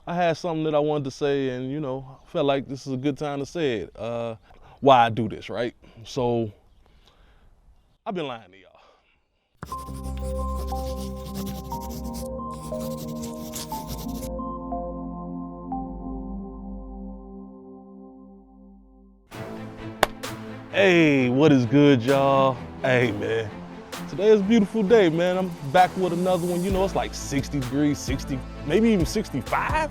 I had something that I wanted to say, and felt like this is a good time to say it. Why I do this, right? So I've been lying to y'all. Hey, what is good, y'all? Hey, man. Today is a beautiful day, man. I'm back with another one. It's like 60 degrees, 60, maybe even 65.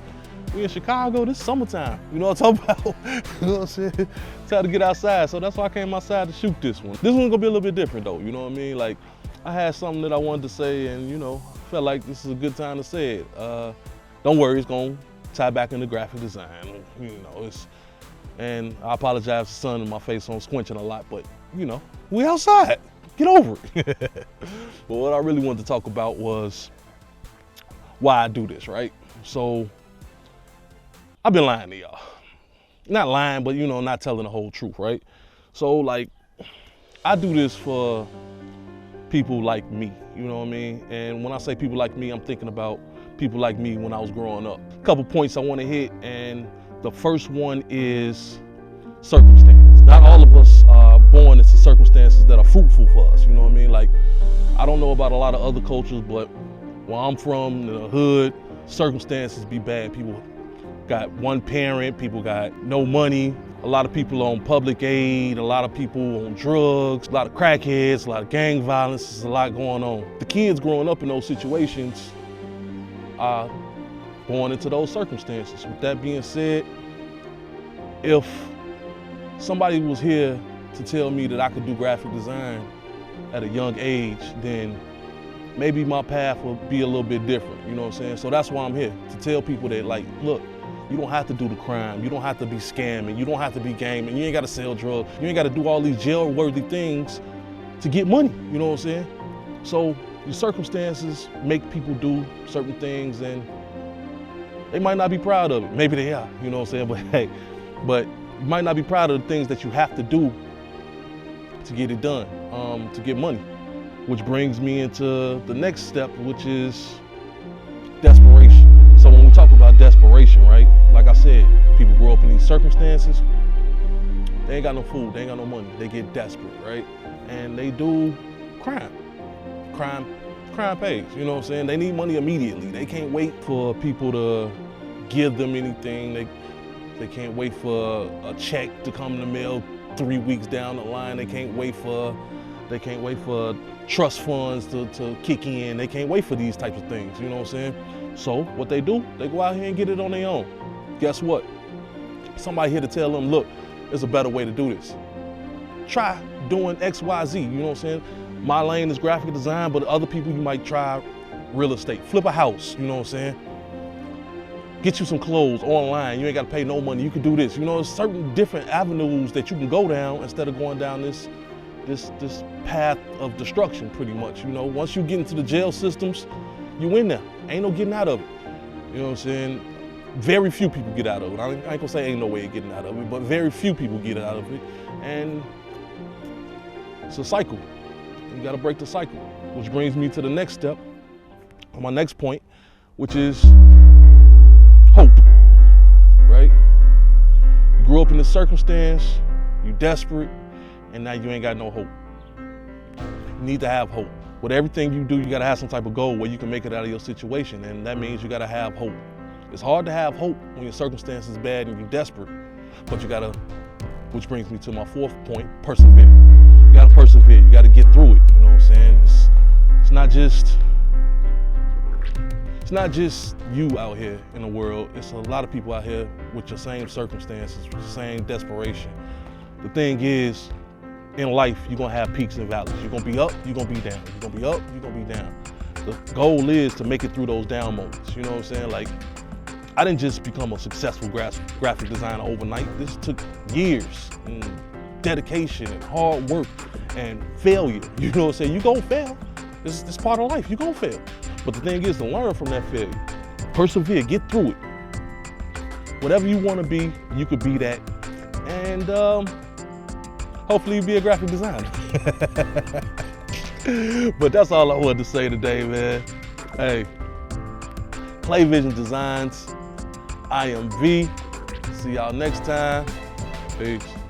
We in Chicago, this summertime. You know what I'm talking about? You know what I'm saying? Time to get outside. So that's why I came outside to shoot this one. This one's gonna be a little bit different though, you know what I mean? Like, I had something that I wanted to say, and felt like this is a good time to say it. Don't worry, it's gonna tie back into graphic design. And I apologize for the sun in my face, so I'm squinching a lot, but we outside. Get over it. But what I really wanted to talk about was why I do this, right? So I've been lying to y'all. Not lying, but not telling the whole truth, right? So like, I do this for people like me, you know what I mean? And when I say people like me, I'm thinking about people like me when I was growing up. A couple points I want to hit, and the first one is circumstance. Not all of us are born into circumstances that are fruitful for us, you know what I mean? Like, I don't know about a lot of other cultures, but where I'm from, the hood, circumstances be bad. People got one parent, people got no money, a lot of people on public aid, a lot of people on drugs, a lot of crackheads, a lot of gang violence, there's a lot going on. The kids growing up in those situations are born into those circumstances. With that being said, if somebody was here to tell me that I could do graphic design at a young age, then maybe my path would be a little bit different, you know what I'm saying? So that's why I'm here, to tell people that, like, look, you don't have to do the crime, you don't have to be scamming, you don't have to be gaming, you ain't gotta sell drugs, you ain't gotta do all these jail-worthy things to get money, you know what I'm saying? So your circumstances make people do certain things, and they might not be proud of it. Maybe they are, you know what I'm saying? But hey, you might not be proud of the things that you have to do to get it done, to get money. Which brings me into the next step, which is desperation. So when we talk about desperation, right? Like I said, people grow up in these circumstances, they ain't got no food, they ain't got no money, they get desperate, right? And they do crime. Crime pays, you know what I'm saying? They need money immediately. They can't wait for people to give them anything. They can't wait for a check to come in the mail 3 weeks down the line. They can't wait for trust funds to kick in. They can't wait for these types of things, you know what I'm saying? So what they do, they go out here and get it on their own. Guess what? Somebody here to tell them, look, there's a better way to do this. Try doing X, Y, Z, you know what I'm saying? My lane is graphic design, but other people, you might try real estate. Flip a house, you know what I'm saying? Get you some clothes online, you ain't gotta pay no money, you can do this. There's certain different avenues that you can go down instead of going down this path of destruction, pretty much. Once you get into the jail systems, you in there. Ain't no getting out of it. You know what I'm saying? Very few people get out of it. I ain't gonna say ain't no way of getting out of it, but very few people get out of it. And it's a cycle. You gotta break the cycle. Which brings me to the next step, or my next point, which is hope, right? You grew up in this circumstance, you desperate, and now you ain't got no hope. You need to have hope. With everything you do, you gotta have some type of goal where you can make it out of your situation, and that means you gotta have hope. It's hard to have hope when your circumstance is bad and you're desperate, but which brings me to my fourth point, persevere. You gotta persevere, you gotta get through it, you know what I'm saying? It's not just you out here in the world, it's a lot of people out here with your same circumstances, with the same desperation. The thing is, in life, you're gonna have peaks and valleys. You're gonna be up, you're gonna be down. You're gonna be up, you're gonna be down. The goal is to make it through those down moments, you know what I'm saying? Like, I didn't just become a successful graphic designer overnight. This took years and dedication and hard work and failure. You know what I'm saying? You're gonna fail. This is part of life, you're gonna fail. But the thing is to learn from that failure. Persevere, get through it. Whatever you wanna be, you could be that. And hopefully you be a graphic designer. But that's all I wanted to say today, man. Hey, Play Vision Designs. I am V. See y'all next time. Peace.